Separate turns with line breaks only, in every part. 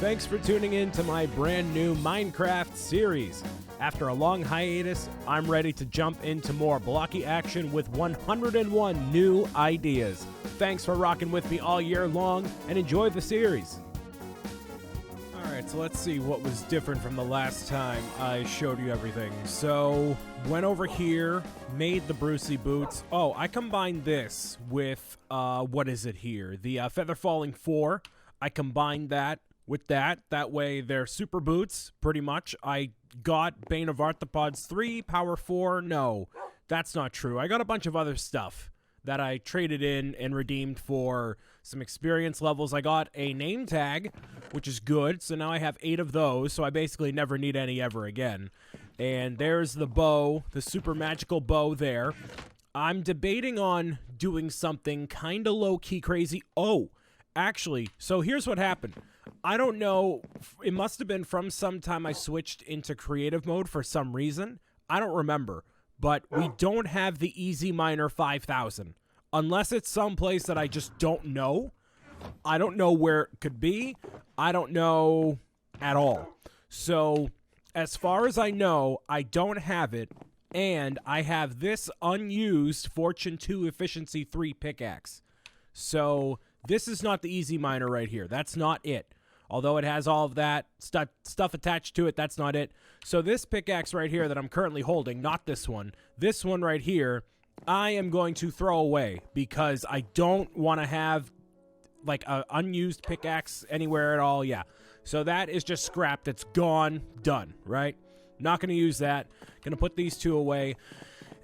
Thanks for tuning in to my brand new Minecraft series. After a long hiatus, I'm ready to jump into more blocky action with 101 new ideas. Thanks for rocking with me all year long and enjoy the series. Alright, so let's see what was different from the last time I showed you everything. So, went over here, made the Brucey boots. Oh, I combined this with, what is it here? The Feather Falling 4. I combined that with that. That way they're super boots, pretty much. I got Bane of Arthropods 3, Power 4. No, that's not true. I got a bunch of other stuff that I traded in and redeemed for some experience levels. I got a name tag, which is good. So now I have 8 of those. So I basically never need any ever again. And there's the bow, the super magical bow there. I'm debating on doing something kind of low-key crazy. Oh, actually, so here's what happened. I don't know. It must have been from some time I switched into creative mode for some reason. I don't remember. But we don't have the Easy Miner 5000. Unless it's someplace that I just don't know. I don't know where it could be. I don't know at all. So, as far as I know, I don't have it. And I have this unused Fortune 2 Efficiency 3 pickaxe. So, this is not the Easy Miner right here. That's not it. Although it has all of that stuff attached to it, that's not it. So this pickaxe right here that I'm currently holding, not this one right here, I am going to throw away because I don't want to have like an unused pickaxe anywhere at all. Yeah. So that is just scrapped. It's gone. Done. Right? Not going to use that. Going to put these 2 away.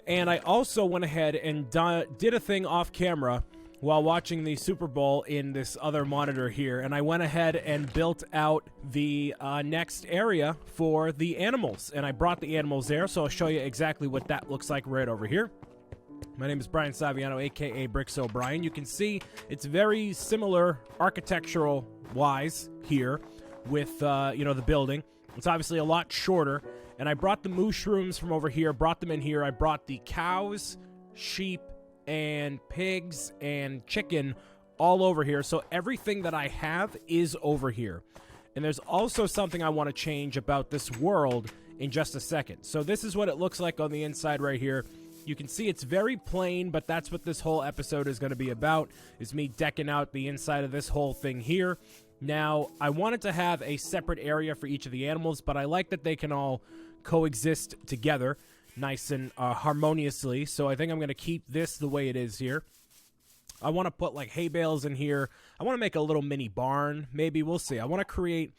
And I also went ahead and did a thing off camera while watching the Super Bowl in this other monitor here, and I went ahead and built out the next area for the animals, and I brought the animals there, so I'll show you exactly what that looks like right over here. My name is Brian Saviano, aka BricksOBrian. You can see it's very similar architectural-wise here with, the building. It's obviously a lot shorter, and I brought the mushrooms from over here, brought them in here. I brought the cows, sheep, and pigs and chicken all over here. So everything that I have is over here. And there's also something I want to change about this world in just a second. So this is what it looks like on the inside right here. You can see it's very plain, but that's what this whole episode is going to be about, is me decking out the inside of this whole thing here. Now, I wanted to have a separate area for each of the animals, but I like that they can all coexist together nice and harmoniously, so I think I'm going to keep this the way it is here. I want to put like hay bales in here. I want to make a little mini barn, maybe. We'll see. I want to create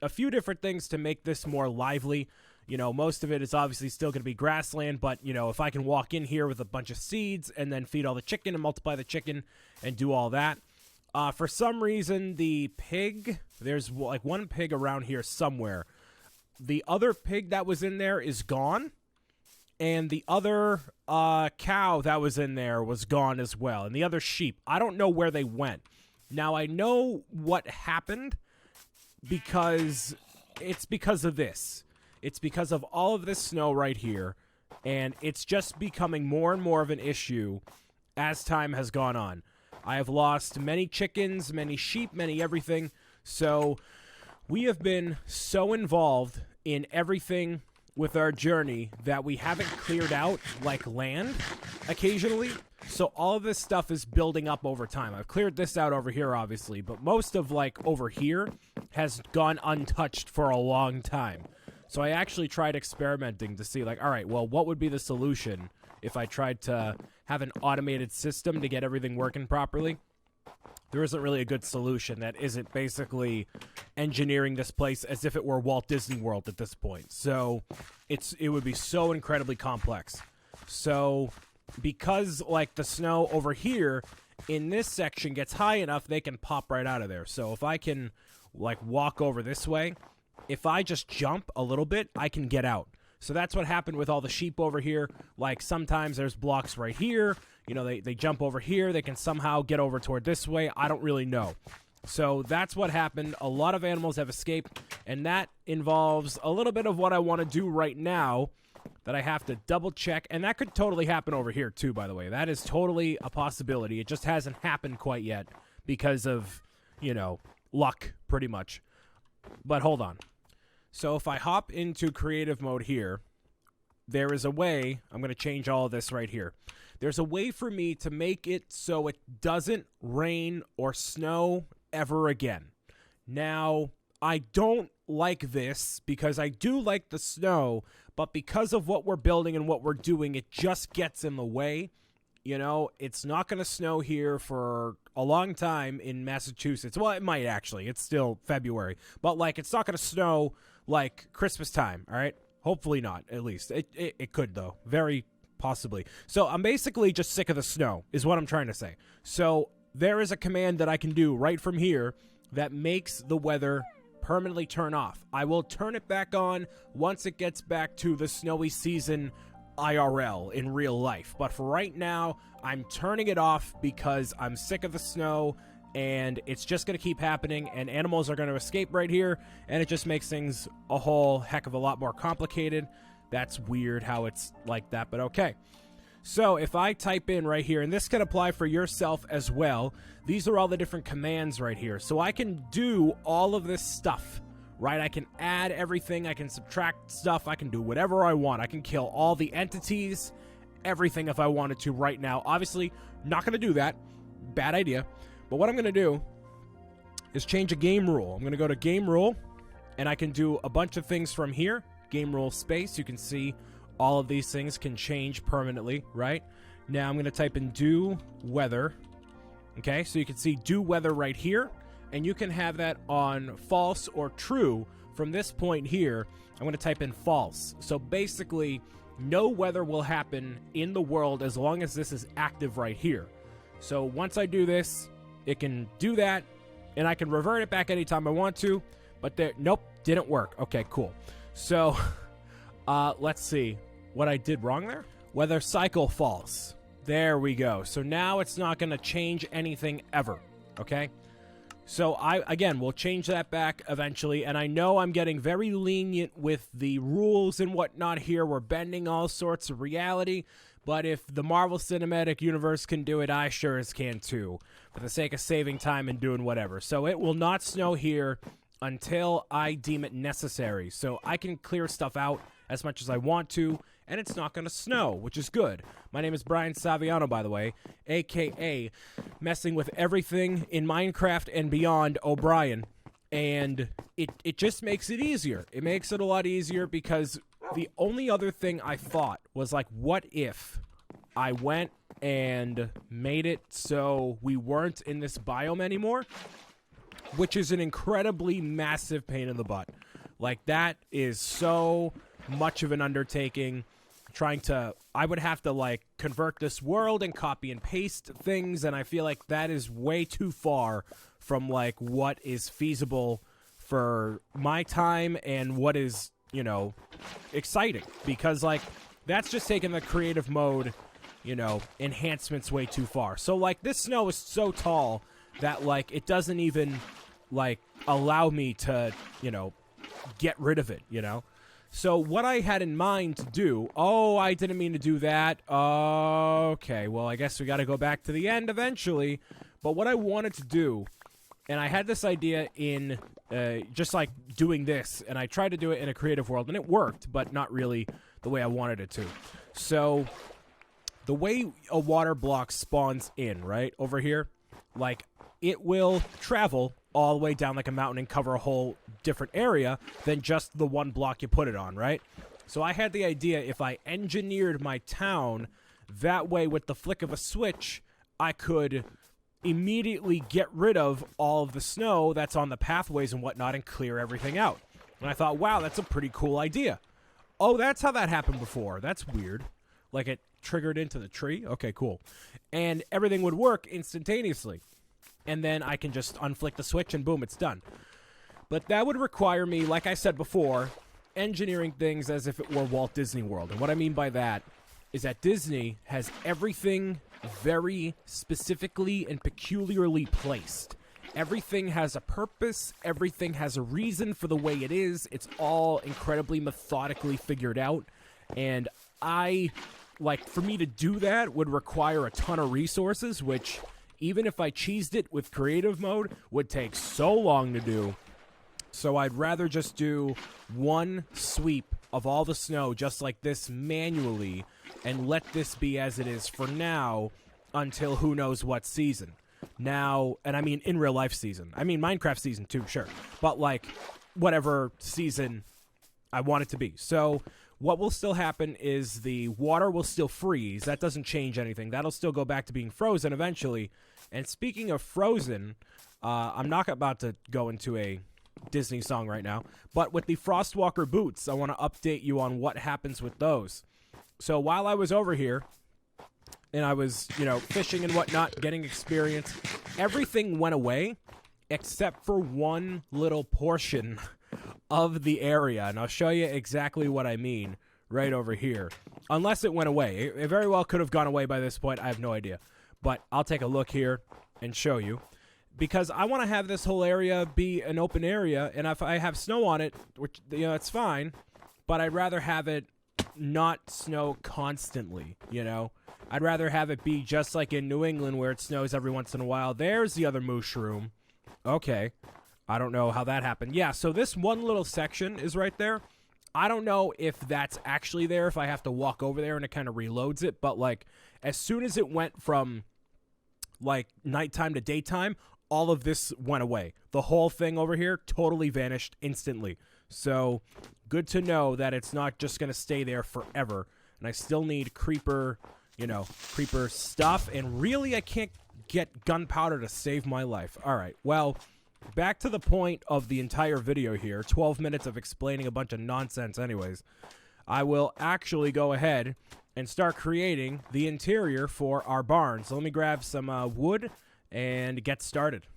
a few different things to make this more lively. You know, most of it is obviously still going to be grassland, but, you know, if I can walk in here with a bunch of seeds and then feed all the chicken and multiply the chicken and do all that. For some reason, the pig, there's like one pig around here somewhere. The other pig that was in there is gone. And the other cow that was in there was gone as well. And the other sheep, I don't know where they went. Now, I know what happened because it's because of this. It's because of all of this snow right here. And it's just becoming more and more of an issue as time has gone on. I have lost many chickens, many sheep, many everything. So we have been so involved in everything with our journey that we haven't cleared out like land occasionally. So all of this stuff is building up over time. I've cleared this out over here, obviously, but most of like over here has gone untouched for a long time. So I actually tried experimenting to see like, all right, well, what would be the solution if I tried to have an automated system to get everything working properly? There isn't really a good solution that isn't basically engineering this place as if it were Walt Disney World at this point. So it would be so incredibly complex. So because like the snow over here in this section gets high enough, they can pop right out of there. So if I can like walk over this way, if I just jump a little bit, I can get out. So that's what happened with all the sheep over here. Like sometimes there's blocks right here. You know, they jump over here. They can somehow get over toward this way. I don't really know. So that's what happened. A lot of animals have escaped, and that involves a little bit of what I want to do right now that I have to double check. And that could totally happen over here too, by the way. That is totally a possibility. It just hasn't happened quite yet because of, you know, luck, pretty much. But hold on. So if I hop into creative mode here, there is a way, I'm going to change all of this right here. There's a way for me to make it so it doesn't rain or snow ever again. Now, I don't like this because I do like the snow, but because of what we're building and what we're doing, it just gets in the way. You know, it's not going to snow here for a long time in Massachusetts. Well, it might actually. It's still February. But, like, it's not going to snow like Christmas time, all right? Hopefully not, at least. It could, though. Very possibly. So I'm basically just sick of the snow, is what I'm trying to say. So there is a command that I can do right from here that makes the weather permanently turn off. I will turn it back on once it gets back to the snowy season IRL in real life. But for right now, I'm turning it off because I'm sick of the snow and it's just going to keep happening and animals are going to escape right here and it just makes things a whole heck of a lot more complicated. That's weird how it's like that, but okay. So if I type in right here, and this can apply for yourself as well, these are all the different commands right here. So I can do all of this stuff, right? I can add everything, I can subtract stuff, I can do whatever I want. I can kill all the entities, everything if I wanted to right now. Obviously, not going to do that. Bad idea. But what I'm going to do is change a game rule. I'm going to go to game rule, and I can do a bunch of things from here. Game rule space, you can see all of these things can change permanently, right? Now I'm going to type in do weather. Okay, so you can see do weather right here, and you can have that on false or true. From this point here, I'm going to type in false. So basically, no weather will happen in the world as long as this is active right here. So once I do this, it can do that, and I can revert it back anytime I want to, but there, nope, didn't work. Okay, cool. So, let's see what I did wrong there. Weather cycle false. There we go. So now it's not going to change anything ever, okay? So again, we'll change that back eventually, and I know I'm getting very lenient with the rules and whatnot here. We're bending all sorts of reality, but if the Marvel Cinematic Universe can do it, I sure as can too, for the sake of saving time and doing whatever. So it will not snow here until I deem it necessary. So I can clear stuff out as much as I want to, and it's not going to snow, which is good. My name is Brian Saviano, by the way, a.k.a. messing with everything in Minecraft and beyond O'Brien, and it just makes it easier. It makes it a lot easier because the only other thing I thought was, like, what if I went and made it so we weren't in this biome anymore? Which is an incredibly massive pain in the butt. Like, that is so much of an undertaking. I would have to, like, convert this world and copy and paste things, and I feel like that is way too far from, like, what is feasible for my time and what is, you know, exciting. Because, like, that's just taking the creative mode, you know, enhancements way too far. So, like, this snow is so tall that, like, it doesn't even, like, allow me to, you know, get rid of it, you know? So what I had in mind to do... Oh, I didn't mean to do that. Okay, well, I guess we got to go back to the end eventually. But what I wanted to do... And I had this idea in just, like, doing this. And I tried to do it in a creative world, and it worked, but not really the way I wanted it to. So the way a water block spawns in, right, over here, like, it will travel all the way down like a mountain and cover a whole different area than just the one block you put it on, right? So I had the idea if I engineered my town that way with the flick of a switch, I could immediately get rid of all of the snow that's on the pathways and whatnot and clear everything out. And I thought, wow, that's a pretty cool idea. Oh, that's how that happened before. That's weird. Like, it triggered into the tree? Okay, cool. And everything would work instantaneously. And then I can just unflick the switch and boom, it's done. But that would require me, like I said before, engineering things as if it were Walt Disney World. And what I mean by that is that Disney has everything very specifically and peculiarly placed. Everything has a purpose. Everything has a reason for the way it is. It's all incredibly methodically figured out. And for me to do that would require a ton of resources, which... even if I cheesed it with creative mode, would take so long to do So I'd rather just do one sweep of all the snow just like this manually and let this be as it is for now until who knows what season. Now, and I mean in real life season. I mean Minecraft season too, sure. But like whatever season I want it to be. So what will still happen is the water will still freeze. That doesn't change anything. That'll still go back to being frozen eventually. And speaking of frozen, I'm not about to go into a Disney song right now, but with the Frostwalker boots, I want to update you on what happens with those. So while I was over here, and I was, fishing and whatnot, getting experience, everything went away except for one little portion of the area, and I'll show you exactly what I mean right over here. Unless it went away. It very well could have gone away by this point. I have no idea. But I'll take a look here and show you. Because I want to have this whole area be an open area, and if I have snow on it, which, it's fine, but I'd rather have it not snow constantly, I'd rather have it be just like in New England where it snows every once in a while. There's the other mushroom. Okay. I don't know how that happened. Yeah, so this one little section is right there. I don't know if that's actually there, if I have to walk over there and it kind of reloads it, but like as soon as it went from like nighttime to daytime, all of this went away. The whole thing over here totally vanished instantly. So good to know that it's not just going to stay there forever. And I still need creeper stuff. And really, I can't get gunpowder to save my life. All right, well, back to the point of the entire video here. 12 minutes of explaining a bunch of nonsense anyways. I will actually go ahead and start creating the interior for our barn. So let me grab some wood and get started.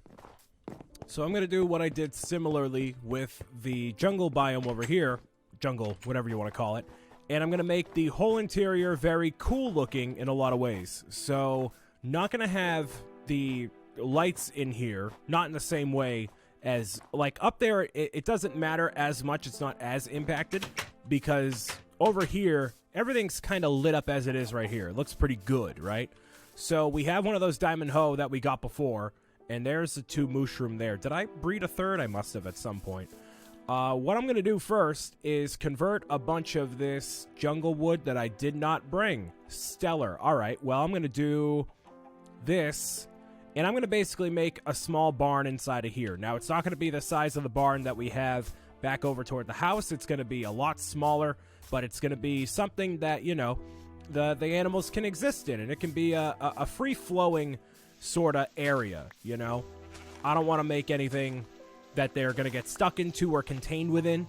So I'm going to do what I did similarly with the jungle biome over here. Jungle, whatever you want to call it. And I'm going to make the whole interior very cool looking in a lot of ways. So not going to have the lights in here, not in the same way as, like, up there, it doesn't matter as much. It's not as impacted because over here, everything's kind of lit up as it is right here. It looks pretty good, right? So we have one of those diamond hoe that we got before, and there's the 2 mushroom there. Did I breed a third? I must have at some point. What I'm going to do first is convert a bunch of this jungle wood that I did not bring. Stellar. All right, well, I'm going to do this, and I'm going to basically make a small barn inside of here. Now, it's not going to be the size of the barn that we have back over toward the house. It's going to be a lot smaller, but it's going to be something that, the animals can exist in, and it can be a free-flowing sort of area, I don't want to make anything that they're going to get stuck into or contained within.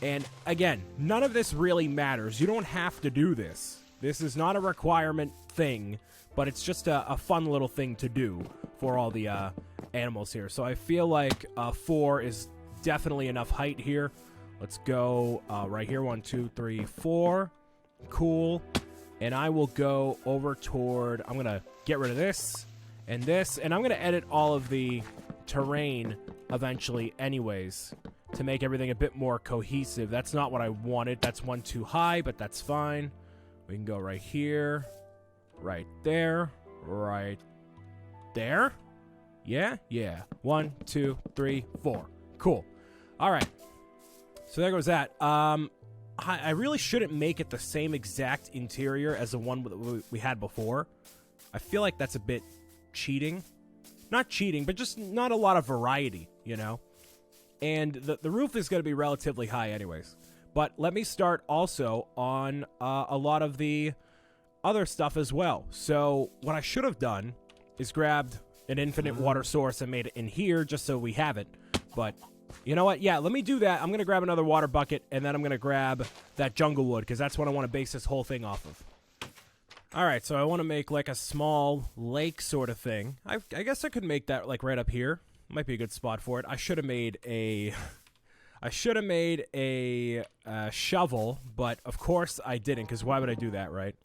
And again, none of this really matters. You don't have to do this. This is not a requirement thing, but it's just a fun little thing to do for all the animals here. So I feel like 4 is definitely enough height here. Let's go right here. 1, 2, 3, 4. Cool. And I will go over toward, I'm going to get rid of this, and I'm going to edit all of the terrain eventually anyways to make everything a bit more cohesive. That's not what I wanted. That's one too high, but that's fine. We can go right here, right there, right there. Yeah. 1, 2, 3, 4. Cool. All right. So there goes that. I really shouldn't make it the same exact interior as the one we had before. I feel like that's a bit cheating. Not cheating, but just not a lot of variety, And the roof is going to be relatively high anyways. But let me start also on a lot of the other stuff as well. So what I should have done is grabbed an infinite water source and made it in here just so we have it. But you know what? Yeah, let me do that. I'm going to grab another water bucket, and then I'm going to grab that jungle wood, because that's what I want to base this whole thing off of. All right, so I want to make like a small lake sort of thing. I guess I could make that like right up here. Might be a good spot for it. I should have made a shovel, but of course I didn't, because why would I do that, right?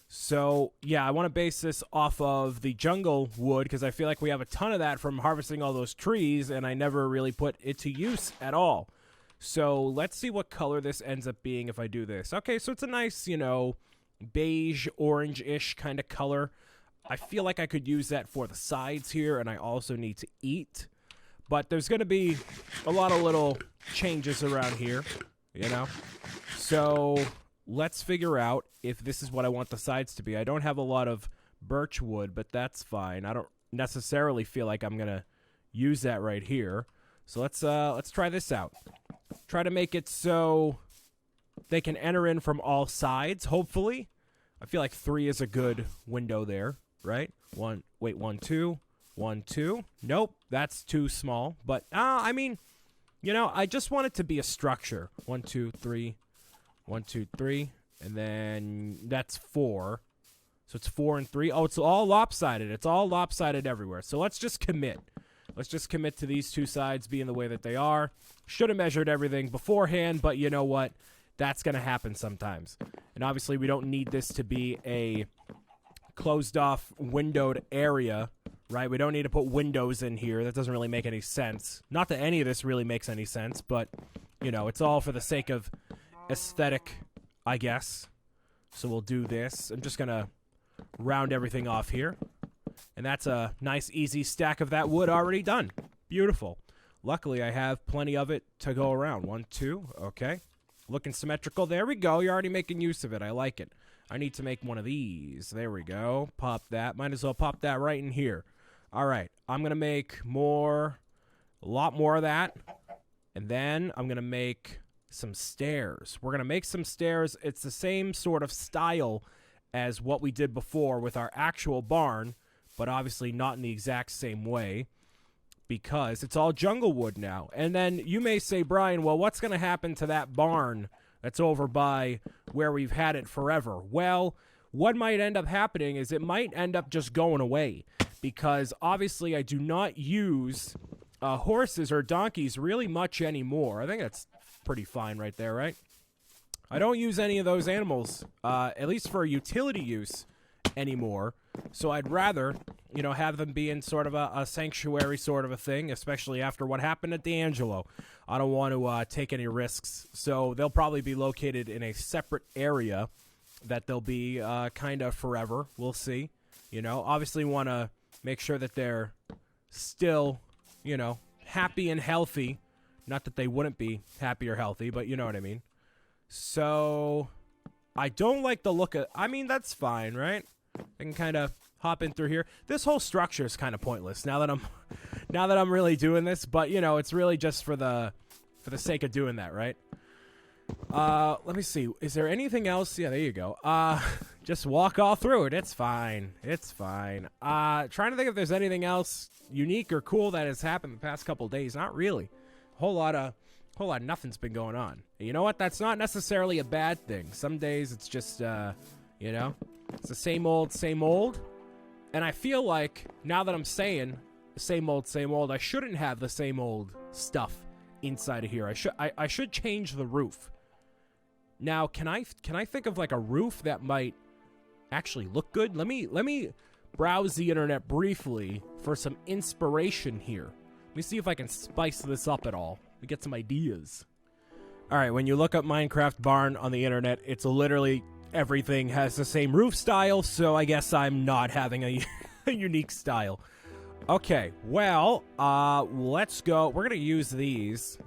So yeah, I want to base this off of the jungle wood, because I feel like we have a ton of that from harvesting all those trees, and I never really put it to use at all. So let's see what color this ends up being if I do this. Okay, so it's a nice, beige, orange-ish kind of color. I feel like I could use that for the sides here, and I also need to eat. But there's going to be a lot of little changes around here, you know? So let's figure out if this is what I want the sides to be. I don't have a lot of birch wood, but that's fine. I don't necessarily feel like I'm going to use that right here. So let's try this out. Try to make it so they can enter in from all sides, hopefully. I feel like 3 is a good window there, right? 1, 2, 1, 2. Nope, that's too small. But, I mean, you know, I just want it to be a structure. 1, 2, 3, 1, 2, 3, and then that's 4. So it's 4 and 3. Oh, it's all lopsided. It's all lopsided everywhere. So let's just commit. Let's just commit to these 2 sides being the way that they are. Should have measured everything beforehand, but you know what? That's going to happen sometimes. And obviously, we don't need this to be a closed-off, windowed area, right? We don't need to put windows in here. That doesn't really make any sense. Not that any of this really makes any sense, but, you know, it's all for the sake of aesthetic, I guess. So we'll do this. I'm just going to round everything off here. And that's a nice, easy stack of that wood already done. Beautiful. Luckily, I have plenty of it to go around. 1, 2, okay. Looking symmetrical. There we go. You're already making use of it. I like it. I need to make one of these. There we go. Pop that. Might as well pop that right in here. All right. I'm going to make a lot more of that. And then I'm going to make some stairs. We're going to make some stairs. It's the same sort of style as what we did before with our actual barn, but obviously not in the exact same way because it's all jungle wood now. And then you may say, Brian, well, what's going to happen to that barn that's over by where we've had it forever? Well, what might end up happening is it might end up just going away because obviously I do not use horses or donkeys really much anymore. I think that's pretty fine right there, right? I don't use any of those animals, at least for utility use anymore. So I'd rather, you know, have them be in sort of a sanctuary sort of a thing, especially after what happened at D'Angelo. I don't want to take any risks. So they'll probably be located in a separate area that they'll be kind of forever. We'll see. You know, obviously want to make sure that they're still, you know, happy and healthy. Not that they wouldn't be happy or healthy, but you know what I mean. So I don't like the look of, I mean, that's fine, right? I can kind of hop in through here. This whole structure is kind of pointless now that I'm really doing this, but you know, it's really just for the sake of doing that, right? Let me see. Is there anything else? Yeah, there you go. Just walk all through it. It's fine. It's fine. Trying to think if there's anything else unique or cool that has happened the past couple days. Not really. Whole lot of nothing's been going on. And you know what? That's not necessarily a bad thing. Some days it's just, you know, it's the same old. And I feel like now that I'm saying same old, I shouldn't have the same old stuff inside of here. I should change the roof. Now, can I think of like a roof that might actually look good? Let me browse the internet briefly for some inspiration here. Let me see if I can spice this up at all. We get some ideas. All right, when you look up Minecraft barn on the internet, it's literally everything has the same roof style, so I guess I'm not having a unique style. Okay, well, let's go. We're going to use these.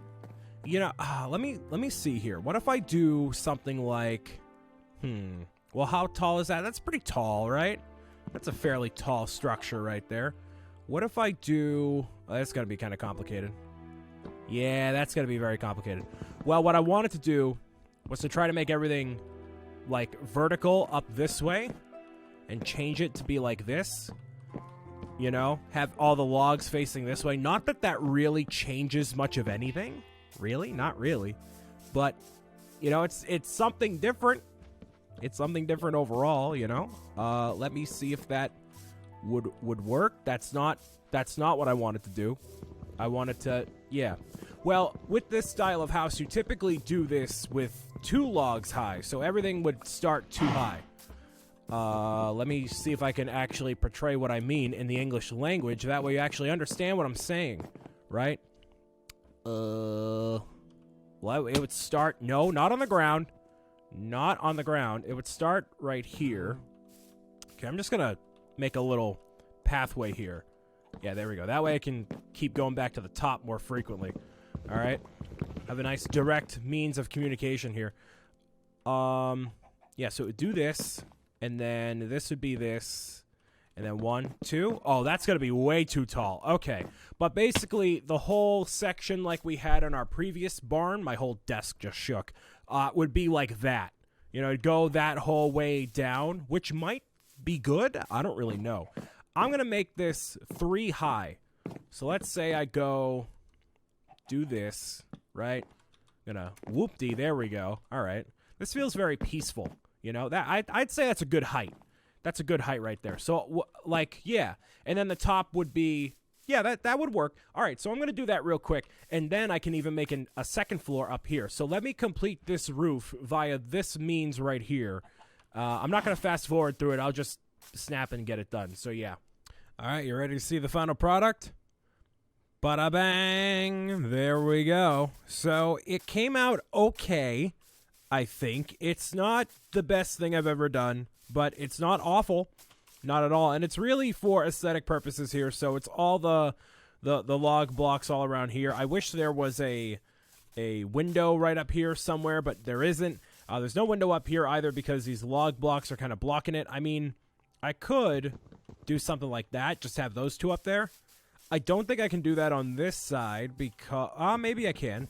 You know, let me see here. What if I do something like, well, how tall is that? That's pretty tall, right? That's a fairly tall structure right there. What if I do, that's going to be kind of complicated. Yeah, that's going to be very complicated. Well, what I wanted to do was to try to make everything like vertical up this way and change it to be like this. You know, have all the logs facing this way. Not that that really changes much of anything. Really? Not really. But, you know, it's something different. It's something different overall, you know. Let me see if that would work. That's not what I wanted to do. I wanted to, yeah. Well, with this style of house, you typically do this with 2 logs high, so everything would start too high. Let me see if I can actually portray what I mean in the English language. That way you actually understand what I'm saying, right? Well, it would start, no, not on the ground. Not on the ground. It would start right here. Okay, I'm just going to make a little pathway here. Yeah, there we go. That way I can keep going back to the top more frequently. All right. Have a nice direct means of communication here. Yeah, so it would do this, and then this would be this, and then 1, 2. Oh, that's going to be way too tall. Okay. But basically, the whole section like we had on our previous barn, my whole desk just shook, would be like that. You know, it'd go that whole way down, which might be good. I don't really know. I'm going to make this 3 high. So let's say I go do this, right? I'm going to whoop-dee. There we go. All right. This feels very peaceful. You know, that I'd say that's a good height. That's a good height right there. So, like, yeah. And then the top would be, yeah, that would work. All right, so I'm going to do that real quick. And then I can even make a second floor up here. So let me complete this roof via this means right here. I'm not going to fast forward through it. I'll just snap and get it done. So, yeah. All right, you ready to see the final product? Bada bang. There we go. So it came out okay, I think. It's not the best thing I've ever done, but it's not awful. Not at all. And it's really for aesthetic purposes here. So it's all the log blocks all around here. I wish there was a window right up here somewhere, but there isn't. There's no window up here either because these log blocks are kind of blocking it. I mean, I could do something like that, just have those two up there. I don't think I can do that on this side because, maybe I can.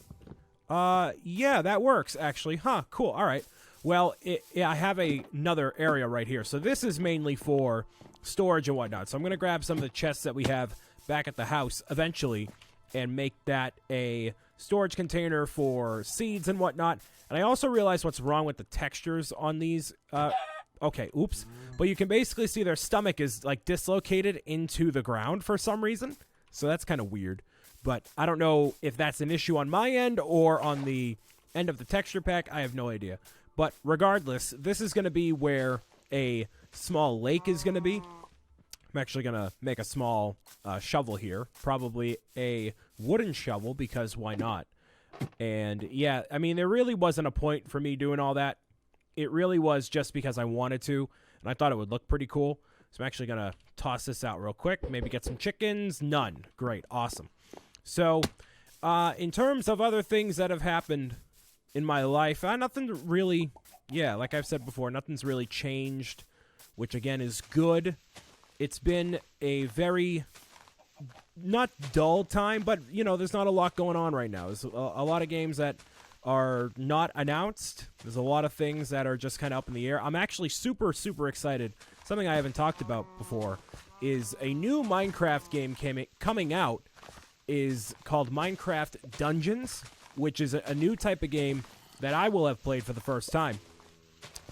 Yeah, that works actually. Huh, cool. All right. Well, I have another area right here. So this is mainly for storage and whatnot. So I'm going to grab some of the chests that we have back at the house eventually and make that a storage container for seeds and whatnot. And I also realized what's wrong with the textures on these. Okay, oops. But you can basically see their stomach is like dislocated into the ground for some reason. So that's kind of weird. But I don't know if that's an issue on my end or on the end of the texture pack. I have no idea. But regardless, this is going to be where a small lake is going to be. I'm actually going to make a small shovel here. Probably a wooden shovel because why not? And yeah, I mean, there really wasn't a point for me doing all that. It really was just because I wanted to. And I thought it would look pretty cool. So I'm actually going to toss this out real quick. Maybe get some chickens. None. Great. Awesome. So in terms of other things that have happened in my life, nothing really, yeah, like I've said before, nothing's really changed, which again is good. It's been a very, not dull time, but, you know, there's not a lot going on right now. There's a lot of games that are not announced. There's a lot of things that are just kind of up in the air. I'm actually super, super excited. Something I haven't talked about before is a new Minecraft game coming out is called Minecraft Dungeons, which is a new type of game that I will have played for the first time.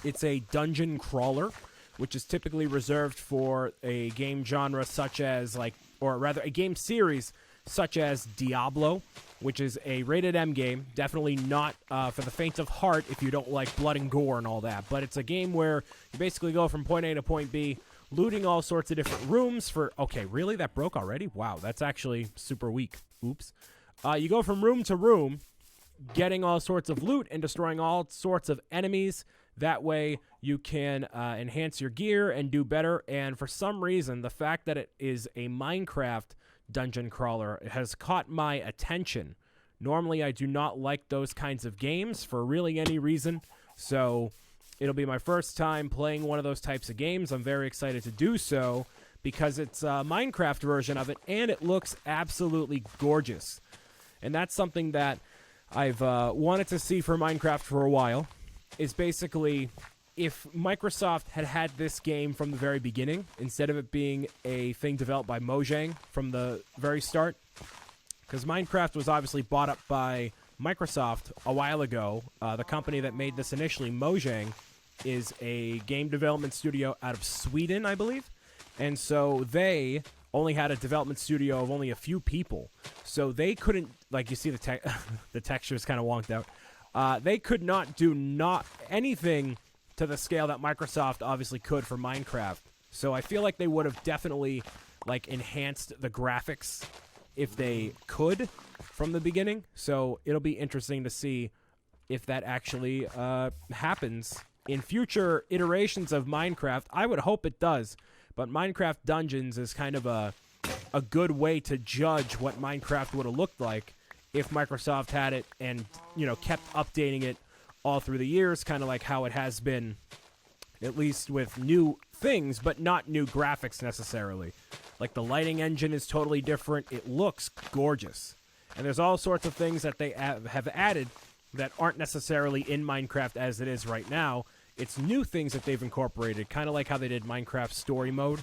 It's a dungeon crawler, which is typically reserved for a game genre such as, like, or rather a game series such as Diablo, which is a rated M game. Definitely not for the faint of heart if you don't like blood and gore and all that. But it's a game where you basically go from point A to point B, looting all sorts of different rooms for... Okay, really? That broke already? Wow, that's actually super weak. Oops. You go from room to room, getting all sorts of loot and destroying all sorts of enemies. That way you can enhance your gear and do better. And for some reason, the fact that it is a Minecraft dungeon crawler has caught my attention. Normally, I do not like those kinds of games for really any reason. So it'll be my first time playing one of those types of games. I'm very excited to do so because it's a Minecraft version of it, and it looks absolutely gorgeous. And that's something that I've wanted to see for Minecraft for a while, is basically if Microsoft had had this game from the very beginning, instead of it being a thing developed by Mojang from the very start, because Minecraft was obviously bought up by Microsoft a while ago. The company that made this initially, Mojang, is a game development studio out of Sweden, I believe. And so they only had a development studio of only a few people. So they couldn't, like you see the texture is kind of wonked out. They could not do anything to the scale that Microsoft obviously could for Minecraft. So I feel like they would have definitely like enhanced the graphics if they could from the beginning. So it'll be interesting to see if that actually happens in future iterations of Minecraft. I would hope it does. But Minecraft Dungeons is kind of a a good way to judge what Minecraft would have looked like if Microsoft had it and, kept updating it all through the years, kind of like how it has been, at least with new things, but not new graphics necessarily. Like the lighting engine is totally different. It looks gorgeous. And there's all sorts of things that they have added that aren't necessarily in Minecraft as it is right now. It's new things that they've incorporated, kind of like how they did Minecraft story mode.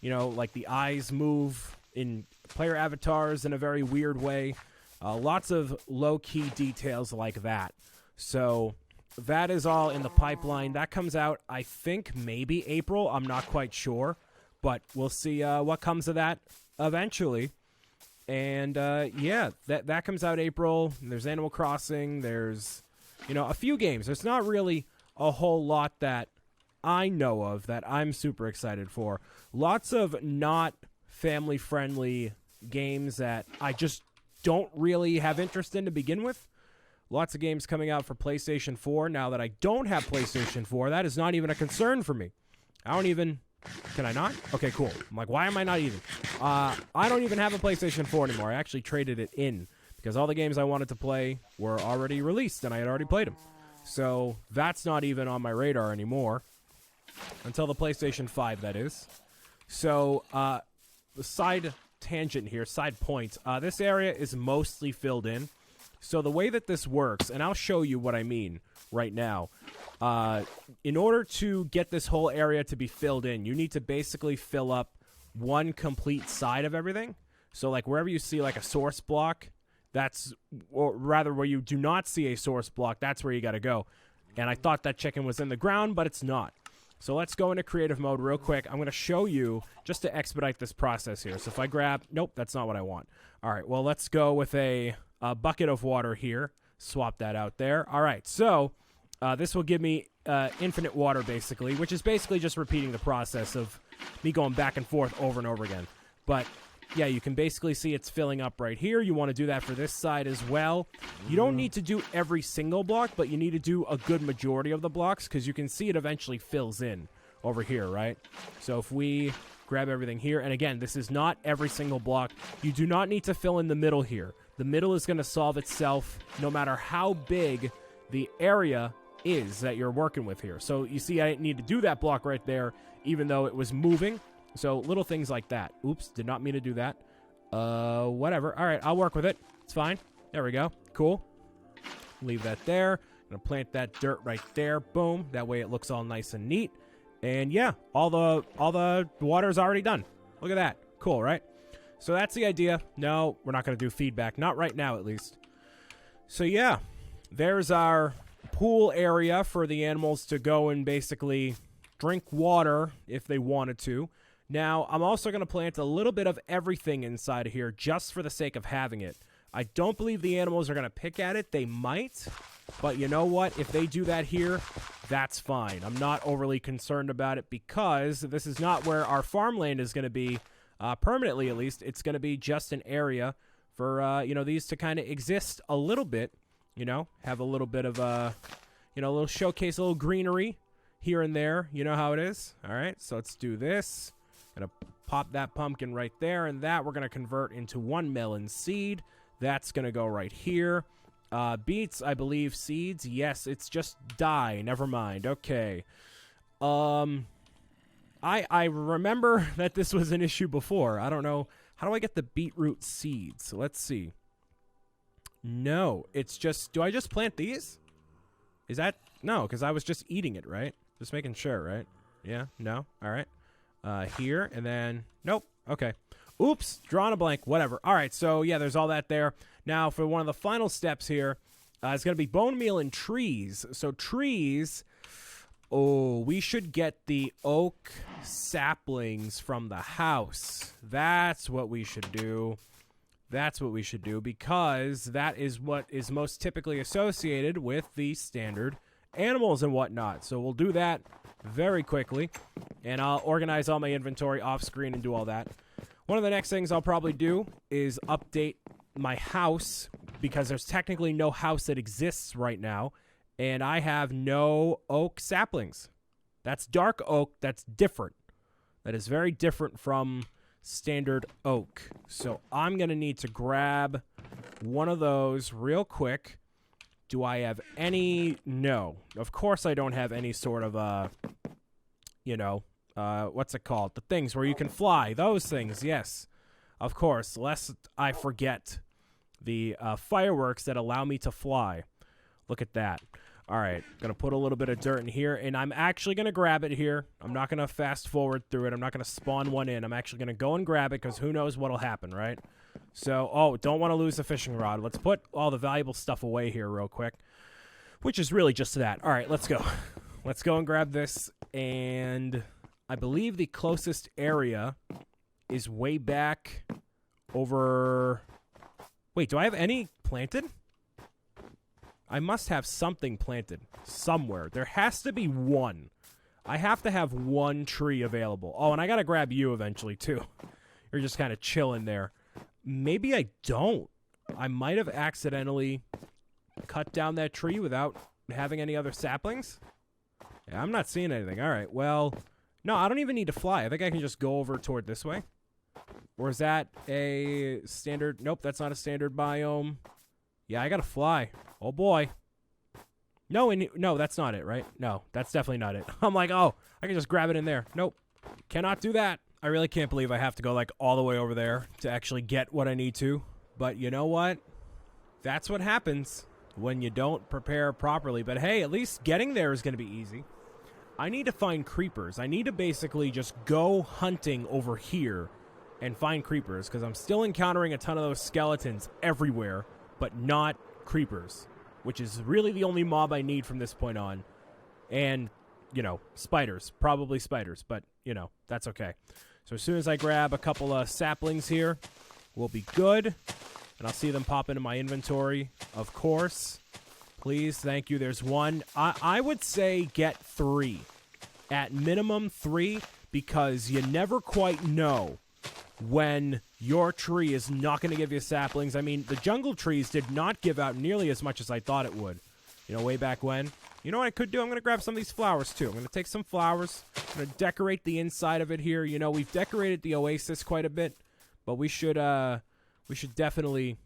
Like the eyes move in player avatars in a very weird way. Lots of low-key details like that. So that is all in the pipeline. That comes out, I think, maybe April. I'm not quite sure. But we'll see what comes of that eventually. And, that comes out April. There's Animal Crossing. There's, a few games. There's not really a whole lot that I know of that I'm super excited for. Lots of not family-friendly games that I just don't really have interest in to begin with. Lots of games coming out for PlayStation 4. Now that I don't have PlayStation 4, that is not even a concern for me. Can I not? Okay, cool. I'm like, why am I not even? I don't even have a PlayStation 4 anymore. I actually traded it in because all the games I wanted to play were already released and I had already played them. So that's not even on my radar anymore until the PlayStation 5, that is. So the side tangent here, side point, this area is mostly filled in. So the way that this works, and I'll show you what I mean right now. In order to get this whole area to be filled in, you need to basically fill up one complete side of everything. So like wherever you see like a source block, or rather where you do not see a source block, that's where you got to go. And I thought that chicken was in the ground, but it's not. So let's go into creative mode real quick. I'm going to show you just to expedite this process here. So if I grab, nope, that's not what I want. All right, well, let's go with a bucket of water here. Swap that out there. All right, so this will give me infinite water, basically, which is basically just repeating the process of me going back and forth over and over again. But, yeah, you can basically see it's filling up right here. You want to do that for this side as well. You don't need to do every single block, but you need to do a good majority of the blocks because you can see it eventually fills in over here, right? So if we grab everything here, and again, this is not every single block. You do not need to fill in the middle here. The middle is going to solve itself no matter how big the area is that you're working with here. So you see I didn't need to do that block right there even though it was moving. So little things like that. Oops, did not mean to do that. Whatever. All right, I'll work with it. It's fine. There we go. Cool. Leave that there. I'm going to plant that dirt right there. Boom. That way it looks all nice and neat. And yeah, all the water is already done. Look at that. Cool, right? So that's the idea. No, we're not going to do feedback. Not right now, at least. So yeah, there's our pool area for the animals to go and basically drink water if they wanted to. Now, I'm also going to plant a little bit of everything inside of here just for the sake of having it. I don't believe the animals are going to pick at it. They might, but you know what? If they do that here, that's fine. I'm not overly concerned about it because this is not where our farmland is going to be, permanently at least. It's going to be just an area for, these to kind of exist a little bit, have a little bit of a little showcase, a little greenery here and there. You know how it is. All right, so let's do this. Gonna pop that pumpkin right there, and that we're gonna convert into one melon seed. That's gonna go right here. Beets, I believe, seeds. Yes, it's just dye. Never mind. Okay. I remember that this was an issue before. I don't know. How do I get the beetroot seeds? Let's see. No, it's just, do I just plant these? Is that, no, because I was just eating it, right? Just making sure, right? Yeah, no, all right. Here, and then, nope, okay. Oops, drawing a blank, whatever. All right, so yeah, there's all that there. Now, for one of the final steps here, it's going to be bone meal and trees. So trees, we should get the oak saplings from the house. That's what we should do. That's what we should do, because that is what is most typically associated with the standard animals and whatnot. So we'll do that very quickly, and I'll organize all my inventory off screen and do all that. One of the next things I'll probably do is update my house, because there's technically no house that exists right now, and I have no oak saplings. That's dark oak. That's different. That is very different from standard oak. So I'm going to need to grab one of those real quick. Do I have any? No. Of course I don't have any sort of, what's it called? The things where you can fly. Those things, yes. Of course, lest I forget the fireworks that allow me to fly. Look at that. All right, going to put a little bit of dirt in here, and I'm actually going to grab it here. I'm not going to fast forward through it. I'm not going to spawn one in. I'm actually going to go and grab it because who knows what will happen, right? So, don't want to lose the fishing rod. Let's put all the valuable stuff away here real quick, which is really just that. All right, let's go. Let's go and grab this, and I believe the closest area is way back over... Wait, do I have any planted? I must have something planted somewhere. There has to be one. I have to have one tree available. Oh, and I got to grab you eventually, too. You're just kind of chilling there. Maybe I don't. I might have accidentally cut down that tree without having any other saplings. Yeah, I'm not seeing anything. All right, well, no, I don't even need to fly. I think I can just go over toward this way. Or is that a standard? Nope, that's not a standard biome. Yeah, I got to fly. Oh, boy. No, no, that's not it, right? No, that's definitely not it. I'm like, oh, I can just grab it in there. Nope. Cannot do that. I really can't believe I have to go, like, all the way over there to actually get what I need to. But you know what? That's what happens when you don't prepare properly. But, hey, at least getting there is going to be easy. I need to find creepers. I need to basically just go hunting over here and find creepers because I'm still encountering a ton of those skeletons everywhere, but not creepers, which is really the only mob I need from this point on. And, spiders. Probably spiders, but, that's okay. So as soon as I grab a couple of saplings here, we'll be good. And I'll see them pop into my inventory, of course. Please, thank you. There's one. I would say get 3. At minimum 3, because you never quite know when your tree is not going to give you saplings. I mean, the jungle trees did not give out nearly as much as I thought it would, way back when. You know what I could do? I'm going to grab some of these flowers, too. I'm going to take some flowers. I'm going to decorate the inside of it here. We've decorated the oasis quite a bit, but we should definitely,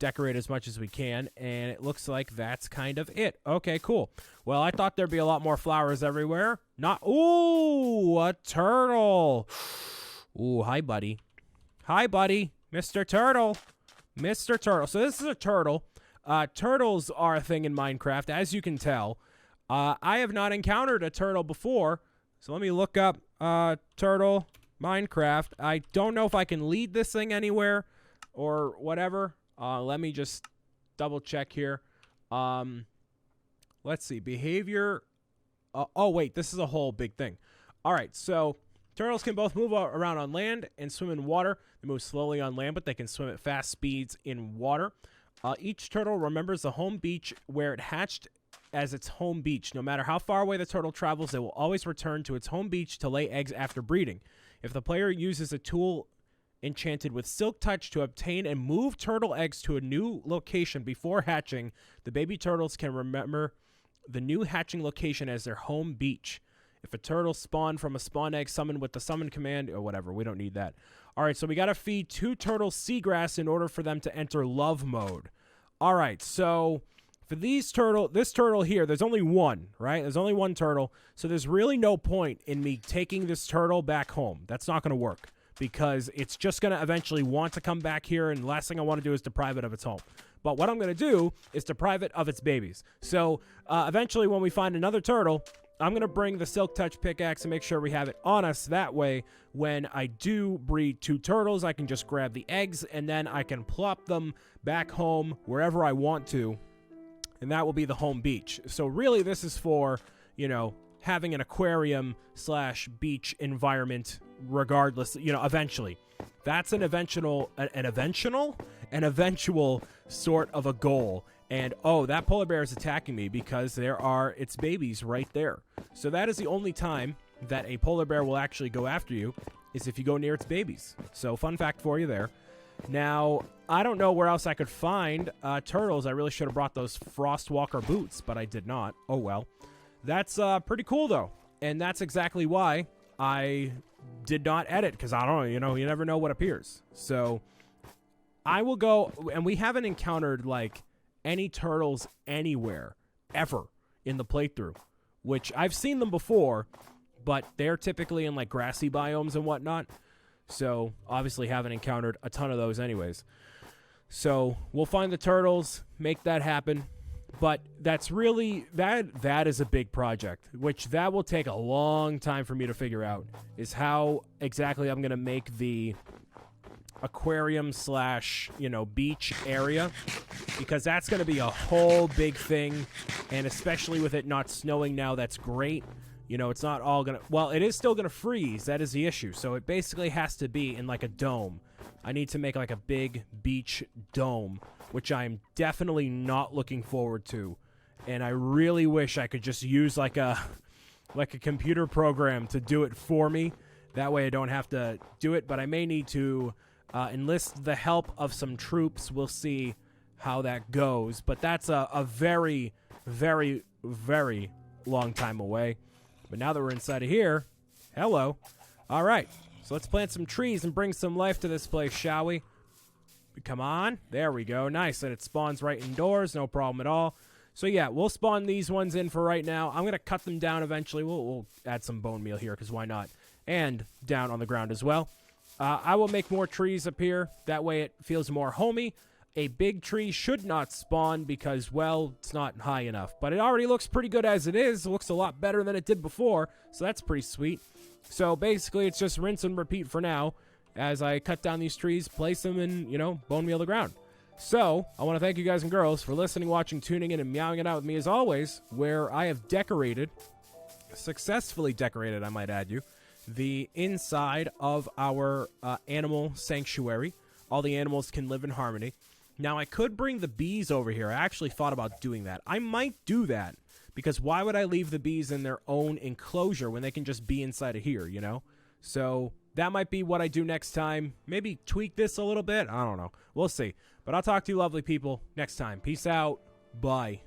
decorate as much as we can, and it looks like that's kind of it. Okay, cool. Well, I thought there'd be a lot more flowers everywhere. Not... Ooh, a turtle. Ooh, hi, buddy. Hi, buddy. Mr. Turtle. Mr. Turtle. So this is a turtle. Turtles are a thing in Minecraft, as you can tell. I have not encountered a turtle before, so let me look up turtle Minecraft. I don't know if I can lead this thing anywhere or whatever. Let me just double check here. Let's see. Behavior. Oh, wait. This is a whole big thing. All right, so... Turtles can both move around on land and swim in water. They move slowly on land, but they can swim at fast speeds in water. Each turtle remembers the home beach where it hatched as its home beach. No matter how far away the turtle travels, it will always return to its home beach to lay eggs after breeding. If the player uses a tool enchanted with Silk Touch to obtain and move turtle eggs to a new location before hatching, the baby turtles can remember the new hatching location as their home beach. If a turtle spawned from a spawn egg summoned with the summon command, or whatever, we don't need that. All right, so we got to feed 2 turtles seagrass in order for them to enter love mode. All right, so for this turtle here, there's only one, right? There's only one turtle, so there's really no point in me taking this turtle back home. That's not going to work because it's just going to eventually want to come back here, and the last thing I want to do is deprive it of its home. But what I'm going to do is deprive it of its babies. So eventually when we find another turtle, I'm going to bring the Silk Touch pickaxe and make sure we have it on us. That way, when I do breed 2 turtles, I can just grab the eggs, and then I can plop them back home wherever I want to, and that will be the home beach. So really, this is for, having an aquarium / beach environment regardless, eventually. That's an eventual sort of a goal. And, oh, that polar bear is attacking me because there are its babies right there. So that is the only time that a polar bear will actually go after you, is if you go near its babies. So, fun fact for you there. Now, I don't know where else I could find turtles. I really should have brought those Frostwalker boots, but I did not. Oh, well. That's pretty cool, though. And that's exactly why I did not edit because I don't know, you never know what appears. So I will go, and we haven't encountered like any turtles anywhere ever in the playthrough, which I've seen them before, but they're typically in like grassy biomes and whatnot. So obviously haven't encountered a ton of those anyways. So we'll find the turtles, make that happen. But that's really, that is a big project, which that will take a long time for me to figure out, is how exactly I'm going to make the aquarium / beach area, because that's going to be a whole big thing. And especially with it not snowing now, that's great. It's not all going to, well, it is still going to freeze. That is the issue. So it basically has to be in like a dome. I need to make like a big beach dome, which I'm definitely not looking forward to. And I really wish I could just use like a computer program to do it for me. That way I don't have to do it, but I may need to enlist the help of some troops. We'll see how that goes. But that's a very, very, very long time away. But now that we're inside of here, hello. All right, so let's plant some trees and bring some life to this place, shall we? Come on. There we go. Nice. And it spawns right indoors. No problem at all. So, yeah, we'll spawn these ones in for right now. I'm going to cut them down eventually. We'll add some bone meal here because why not? And down on the ground as well. I will make more trees up here. That way it feels more homey. A big tree should not spawn because, well, it's not high enough. But it already looks pretty good as it is. It looks a lot better than it did before. So that's pretty sweet. So, basically, it's just rinse and repeat for now. As I cut down these trees, place them in, bone meal the ground. So, I want to thank you guys and girls for listening, watching, tuning in, and meowing it out with me as always, where I have successfully decorated, I might add you, the inside of our animal sanctuary. All the animals can live in harmony. Now, I could bring the bees over here. I actually thought about doing that. I might do that, because why would I leave the bees in their own enclosure when they can just be inside of here, So that might be what I do next time. Maybe tweak this a little bit. I don't know. We'll see. But I'll talk to you lovely people next time. Peace out. Bye.